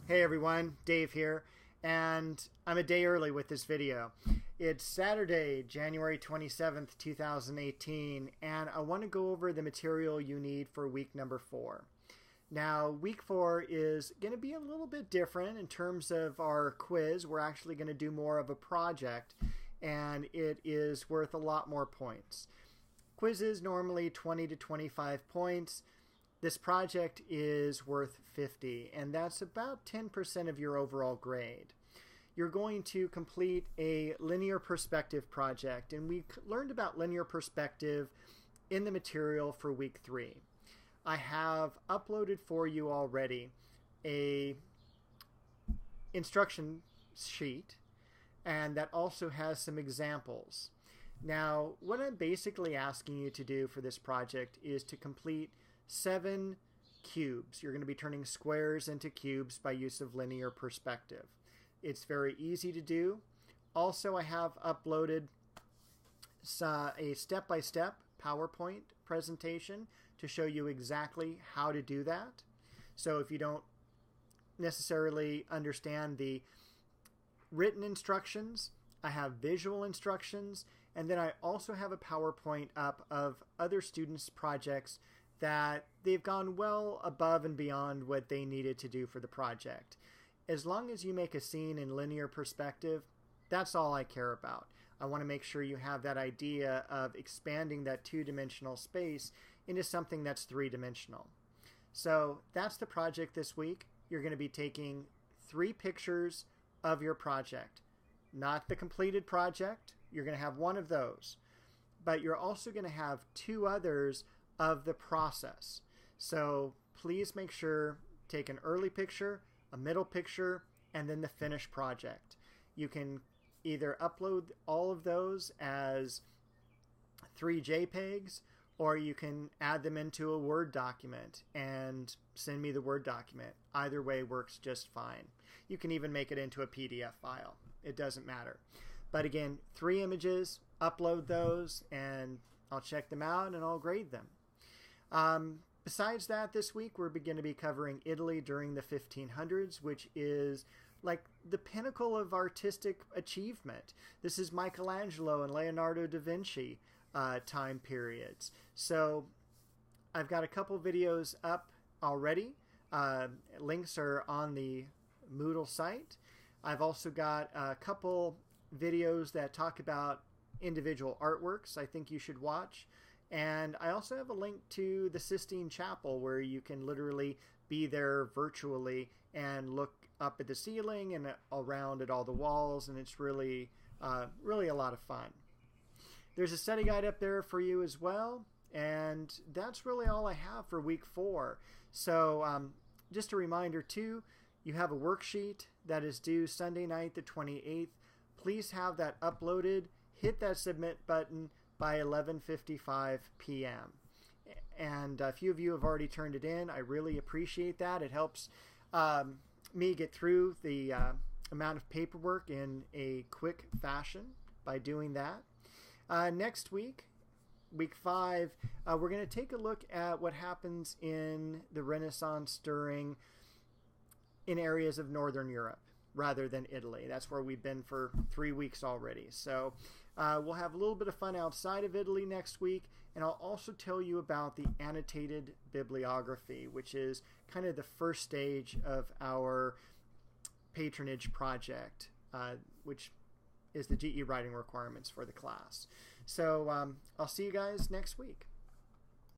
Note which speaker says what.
Speaker 1: Hey everyone, Dave here, and I'm a day early with this video. It's Saturday, January 27th, 2018, and I want to go over the material you need for week number 4. Now, week 4 is going to be a little bit different in terms of our quiz. We're actually going to do more of a project, and it is worth a lot more points. Quizzes normally 20 to 25 points. This project is worth 50, and that's about 10% of your overall grade. You're going to complete a linear perspective project, and we learned about linear perspective in the material for week 3. I have uploaded for you already a instruction sheet, and that also has some examples. Now, what I'm basically asking you to do for this project is to complete 7 cubes. You're going to be turning squares into cubes by use of linear perspective. It's very easy to do. Also, I have uploaded a step-by-step PowerPoint presentation to show you exactly how to do that. So if you don't necessarily understand the written instructions, I have visual instructions, and then I also have a PowerPoint up of other students' projects that they've gone well above and beyond what they needed to do for the project. As long as you make a scene in linear perspective, that's all I care about. I want to make sure you have that idea of expanding that two-dimensional space into something that's three-dimensional. So that's the project this week. You're going to be taking 3 pictures of your project. Not the completed project. You're going to have one of those. But you're also going to have 2 others of the process. So please make sure take an early picture, a middle picture, and then the finished project. You can either upload all of those as 3 JPEGs, or you can add them into a Word document and send me the Word document. Either way works just fine. You can even make it into a PDF file. It doesn't matter. But again, 3 images, upload those, and I'll check them out and I'll grade them. Besides that, this week we're going to be covering Italy during the 1500s, which is like the pinnacle of artistic achievement. This is Michelangelo and Leonardo da Vinci time periods. So I've got a couple videos up already. Links are on the Moodle site. I've also got a couple videos that talk about individual artworks I think you should watch. And I also have a link to the Sistine Chapel where you can literally be there virtually and look up at the ceiling and around at all the walls, and it's really a lot of fun. There's a study guide up there for you as well, and that's really all I have for week 4. So just a reminder too, you have a worksheet that is due Sunday night the 28th. Please have that uploaded. Hit that submit button by 11:55 p.m. And a few of you have already turned it in. I really appreciate that. It helps me get through the amount of paperwork in a quick fashion by doing that. Next week, week 5, we're going to take a look at what happens in the Renaissance in areas of Northern Europe rather than Italy. That's where we've been for 3 weeks already. So we'll have a little bit of fun outside of Italy next week, and I'll also tell you about the annotated bibliography, which is kind of the first stage of our patronage project, which is the GE writing requirements for the class. So I'll see you guys next week.